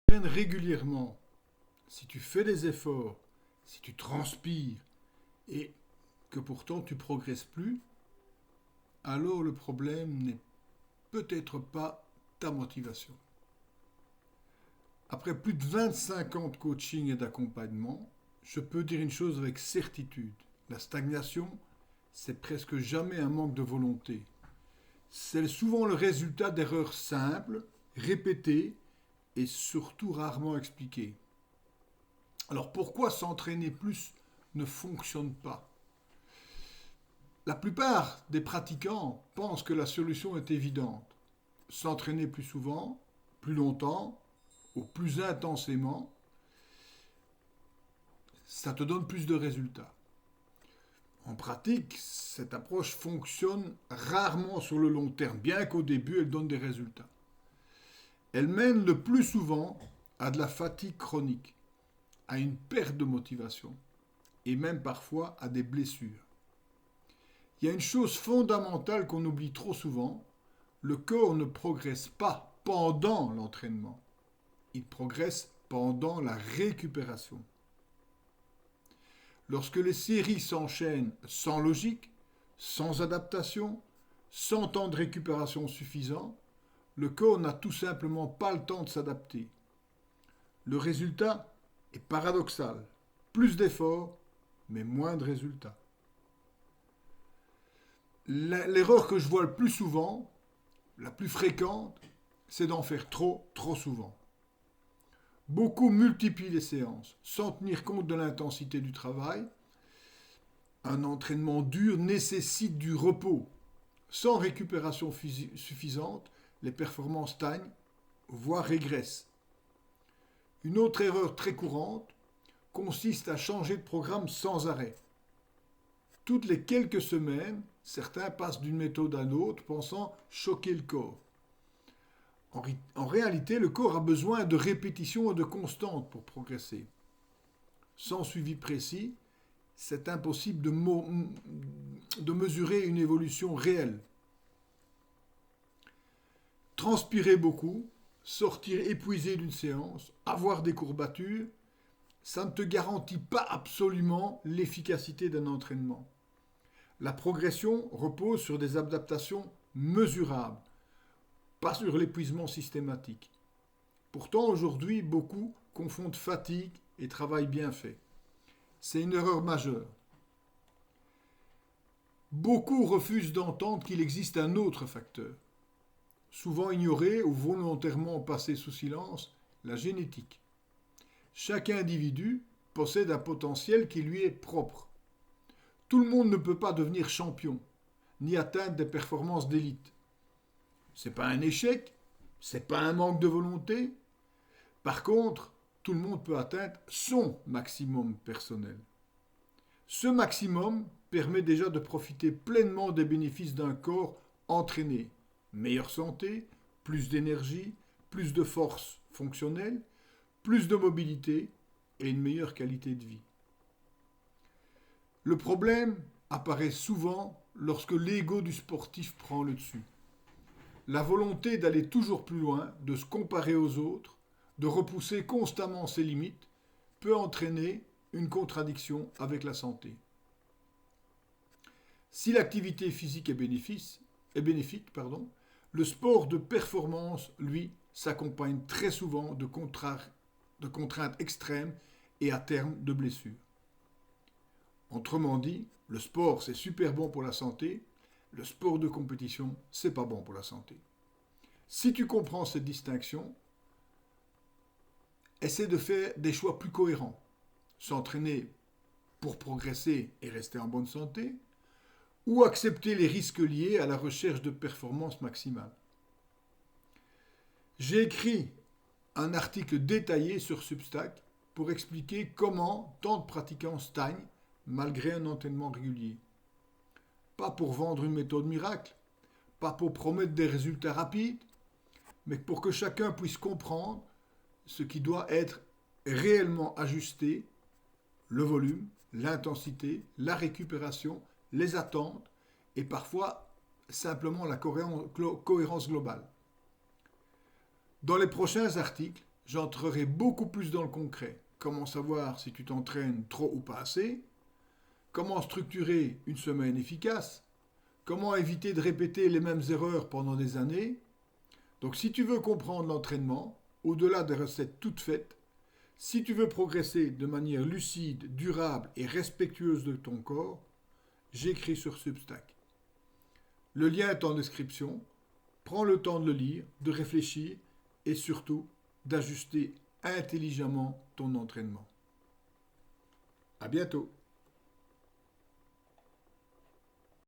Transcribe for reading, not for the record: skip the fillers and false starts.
t'entraînes régulièrement, si tu fais des efforts, si tu transpires et que pourtant tu progresses plus, alors le problème n'est peut-être pas ta motivation. Après plus de 25 ans de coaching et d'accompagnement, je peux dire une chose avec certitude. La stagnation, c'est presque jamais un manque de volonté. C'est souvent le résultat d'erreurs simples, répétées et surtout rarement expliquées. Alors pourquoi s'entraîner plus ne fonctionne pas? La plupart des pratiquants pensent que la solution est évidente. S'entraîner plus souvent, plus longtemps ou plus intensément, ça te donne plus de résultats. En pratique, cette approche fonctionne rarement sur le long terme, bien qu'au début elle donne des résultats. Elle mène le plus souvent à de la fatigue chronique, à une perte de motivation et même parfois à des blessures. Il y a une chose fondamentale qu'on oublie trop souvent, le corps ne progresse pas pendant l'entraînement, il progresse pendant la récupération. Lorsque les séries s'enchaînent sans logique, sans adaptation, sans temps de récupération suffisant, le corps n'a tout simplement pas le temps de s'adapter. Le résultat est paradoxal. Plus d'efforts, mais moins de résultats. L'erreur que je vois le plus souvent, la plus fréquente, c'est d'en faire trop, trop souvent. Beaucoup multiplient les séances sans tenir compte de l'intensité du travail. Un entraînement dur nécessite du repos. Sans récupération suffisante, les performances stagnent, voire régressent. Une autre erreur très courante consiste à changer de programme sans arrêt. Toutes les quelques semaines, certains passent d'une méthode à l'autre pensant choquer le corps. En réalité, le corps a besoin de répétition et de constante pour progresser. Sans suivi précis, c'est impossible de mesurer une évolution réelle. Transpirer beaucoup, sortir épuisé d'une séance, avoir des courbatures, ça ne te garantit pas absolument l'efficacité d'un entraînement. La progression repose sur des adaptations mesurables, pas sur l'épuisement systématique. Pourtant, aujourd'hui, beaucoup confondent fatigue et travail bien fait. C'est une erreur majeure. Beaucoup refusent d'entendre qu'il existe un autre facteur, souvent ignoré ou volontairement passé sous silence, la génétique. Chaque individu possède un potentiel qui lui est propre. Tout le monde ne peut pas devenir champion, ni atteindre des performances d'élite. C'est pas un échec, c'est pas un manque de volonté. Par contre, tout le monde peut atteindre son maximum personnel. Ce maximum permet déjà de profiter pleinement des bénéfices d'un corps entraîné. Meilleure santé, plus d'énergie, plus de force fonctionnelle, plus de mobilité et une meilleure qualité de vie. Le problème apparaît souvent lorsque l'ego du sportif prend le dessus. La volonté d'aller toujours plus loin, de se comparer aux autres, de repousser constamment ses limites, peut entraîner une contradiction avec la santé. Si l'activité physique est bénéfique, le sport de performance, lui, s'accompagne très souvent de contraintes extrêmes et à terme de blessures. Autrement dit, le sport c'est super bon pour la santé, le sport de compétition c'est pas bon pour la santé. Si tu comprends cette distinction, essaie de faire des choix plus cohérents. S'entraîner pour progresser et rester en bonne santé, ou accepter les risques liés à la recherche de performance maximale. J'ai écrit un article détaillé sur Substack pour expliquer comment tant de pratiquants stagnent malgré un entraînement régulier. Pas pour vendre une méthode miracle, pas pour promettre des résultats rapides, mais pour que chacun puisse comprendre ce qui doit être réellement ajusté, le volume, l'intensité, la récupération, les attentes et parfois simplement la cohérence globale. Dans les prochains articles, j'entrerai beaucoup plus dans le concret. Comment savoir si tu t'entraînes trop ou pas assez? Comment structurer une semaine efficace? Comment éviter de répéter les mêmes erreurs pendant des années? Donc si tu veux comprendre l'entraînement, au-delà des recettes toutes faites, si tu veux progresser de manière lucide, durable et respectueuse de ton corps, j'écris sur Substack. Le lien est en description. Prends le temps de le lire, de réfléchir et surtout d'ajuster intelligemment ton entraînement. À bientôt.